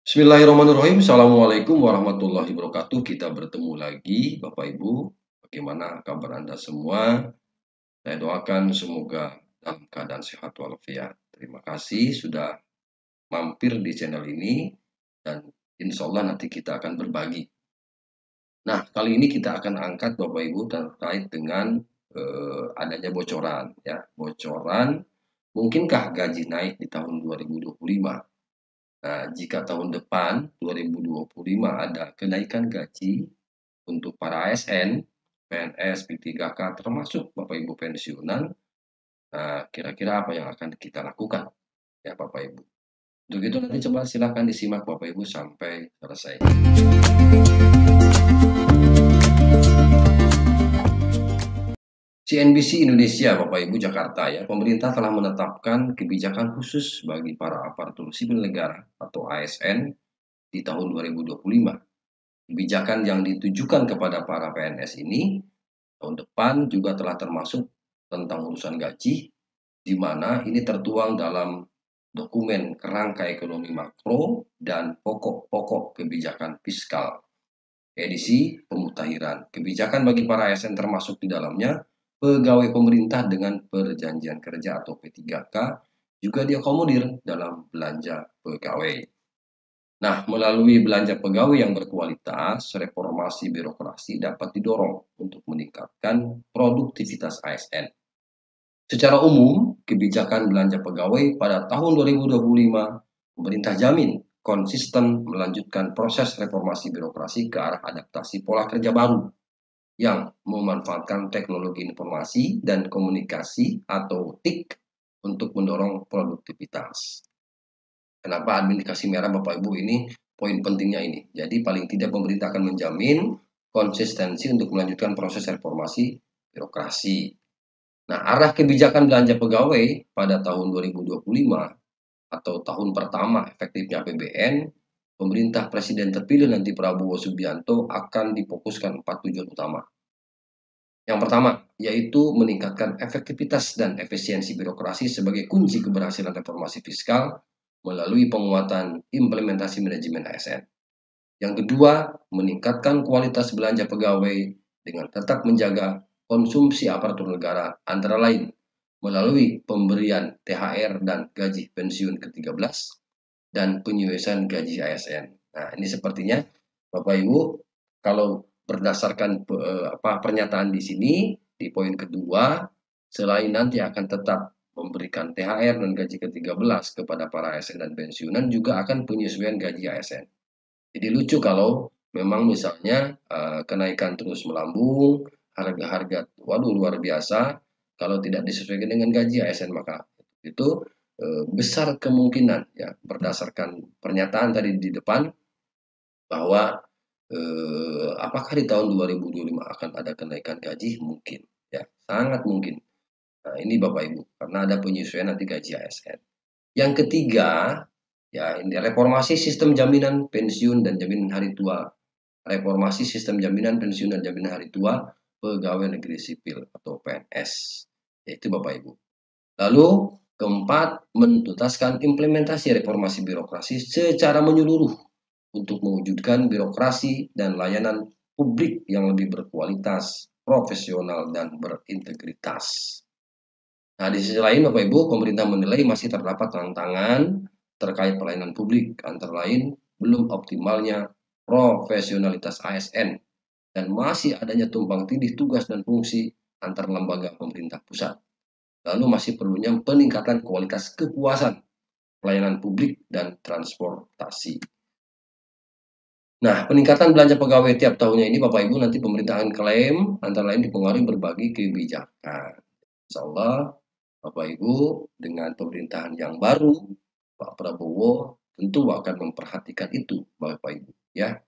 Bismillahirrahmanirrahim. Assalamualaikum warahmatullahi wabarakatuh. Kita bertemu lagi, Bapak Ibu. Bagaimana kabar Anda semua? Saya doakan semoga dalam keadaan sehat walafiat. Terima kasih sudah mampir di channel ini dan insya Allah nanti kita akan berbagi. Nah, kali ini kita akan angkat Bapak Ibu terkait dengan adanya bocoran, ya, bocoran. Mungkinkah gaji naik di tahun 2025? Nah, jika tahun depan 2025 ada kenaikan gaji untuk para ASN, PNS, P3K, termasuk Bapak Ibu pensiunan, nah kira-kira apa yang akan kita lakukan ya Bapak Ibu. Untuk itu nanti coba silakan disimak Bapak Ibu sampai selesai. CNBC Indonesia, Bapak Ibu Jakarta ya, pemerintah telah menetapkan kebijakan khusus bagi para aparatur sipil negara atau ASN di tahun 2025. Kebijakan yang ditujukan kepada para PNS ini tahun depan juga telah termasuk tentang urusan gaji, di mana ini tertuang dalam dokumen kerangka ekonomi makro dan pokok-pokok kebijakan fiskal. Edisi pemutahiran kebijakan bagi para ASN termasuk di dalamnya pegawai pemerintah dengan perjanjian kerja atau P3K juga diakomodir dalam belanja pegawai. Nah, melalui belanja pegawai yang berkualitas, reformasi birokrasi dapat didorong untuk meningkatkan produktivitas ASN. Secara umum, kebijakan belanja pegawai pada tahun 2025, pemerintah jamin konsisten melanjutkan proses reformasi birokrasi ke arah adaptasi pola kerja baru yang memanfaatkan teknologi informasi dan komunikasi atau TIK untuk mendorong produktivitas. Kenapa admin dikasih merah Bapak Ibu ini poin pentingnya ini. Jadi paling tidak pemerintah akan menjamin konsistensi untuk melanjutkan proses reformasi birokrasi. Nah, arah kebijakan belanja pegawai pada tahun 2025 atau tahun pertama efektifnya APBN, pemerintah presiden terpilih nanti Prabowo Subianto akan difokuskan 4 tujuan utama. Yang pertama, yaitu meningkatkan efektivitas dan efisiensi birokrasi sebagai kunci keberhasilan reformasi fiskal melalui penguatan implementasi manajemen ASN. Yang kedua, meningkatkan kualitas belanja pegawai dengan tetap menjaga konsumsi aparatur negara antara lain melalui pemberian THR dan gaji pensiun ke-13 dan penyuesan gaji ASN. Nah, ini sepertinya Bapak Ibu kalau berdasarkan pernyataan di sini di poin kedua, selain nanti akan tetap memberikan THR dan gaji ke-13 kepada para ASN dan pensiunan, juga akan penyesuaian gaji ASN. Jadi lucu kalau memang misalnya kenaikan terus melambung, harga-harga waduh luar biasa, kalau tidak disesuaikan dengan gaji ASN maka itu besar kemungkinan ya berdasarkan pernyataan tadi di depan bahwa apakah di tahun 2025 akan ada kenaikan gaji? Mungkin ya, sangat mungkin. Nah, ini Bapak Ibu, karena ada penyesuaian nanti gaji ASN. Yang ketiga, ya ini reformasi sistem jaminan pensiun dan jaminan hari tua. Reformasi sistem jaminan pensiun dan jaminan hari tua pegawai negeri sipil atau PNS. Yaitu Bapak Ibu. Lalu keempat, menuntaskan implementasi reformasi birokrasi secara menyeluruh untuk mewujudkan birokrasi dan layanan publik yang lebih berkualitas, profesional, dan berintegritas. Nah, di sisi lain, Bapak Ibu, pemerintah menilai masih terdapat tantangan terkait pelayanan publik, antara lain belum optimalnya profesionalitas ASN dan masih adanya tumpang tindih tugas dan fungsi antar lembaga pemerintah pusat. Lalu masih perlunya peningkatan kualitas kepuasan pelayanan publik dan transportasi. Nah, peningkatan belanja pegawai tiap tahunnya ini Bapak Ibu nanti pemerintah akan klaim antara lain dipengaruhi berbagai kebijakan. Insya Allah Bapak Ibu dengan pemerintahan yang baru Pak Prabowo tentu akan memperhatikan itu Bapak Ibu ya.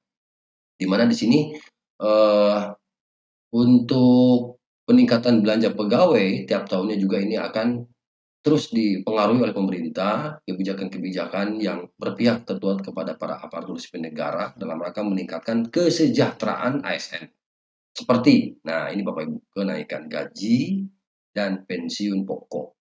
Dimana di sini untuk peningkatan belanja pegawai tiap tahunnya juga ini akan terus dipengaruhi oleh pemerintah, kebijakan-kebijakan yang berpihak tertuat kepada para aparatur sipil negara dalam rangka meningkatkan kesejahteraan ASN. Seperti, nah ini Bapak Ibu, kenaikan gaji dan pensiun pokok,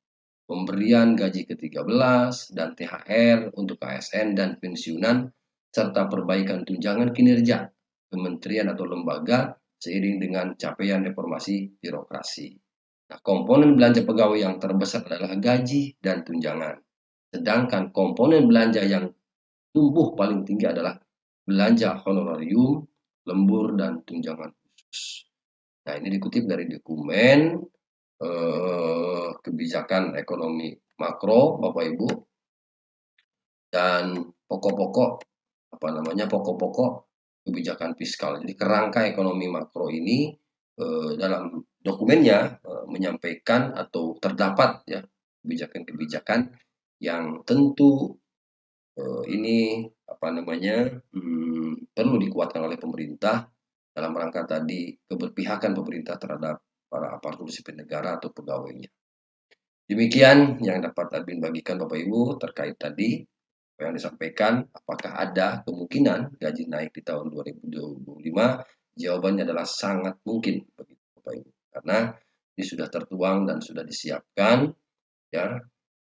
pemberian gaji ke-13 dan THR untuk ASN dan pensiunan serta perbaikan tunjangan kinerja kementerian atau lembaga seiring dengan capaian reformasi birokrasi. Nah, komponen belanja pegawai yang terbesar adalah gaji dan tunjangan. Sedangkan komponen belanja yang tumbuh paling tinggi adalah belanja honorarium, lembur, dan tunjangan khusus. Nah, ini dikutip dari dokumen kebijakan ekonomi makro, Bapak Ibu, dan pokok-pokok kebijakan fiskal. Jadi kerangka ekonomi makro ini dalam dokumennya menyampaikan atau terdapat ya kebijakan-kebijakan yang tentu ini perlu dikuatkan oleh pemerintah dalam rangka tadi keberpihakan pemerintah terhadap para aparatur sipil negara atau pegawainya. Demikian yang dapat admin bagikan Bapak Ibu terkait tadi apa yang disampaikan. Apakah ada kemungkinan gaji naik di tahun 2025? Jawabannya adalah sangat mungkin begitu Bapak Ibu, karena ini sudah tertuang dan sudah disiapkan ya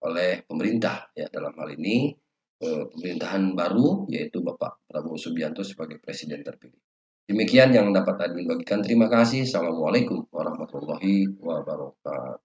oleh pemerintah ya, dalam hal ini pemerintahan baru yaitu Bapak Prabowo Subianto sebagai presiden terpilih. Demikian yang dapat admin bagikan. Terima kasih. Assalamualaikum warahmatullahi wabarakatuh.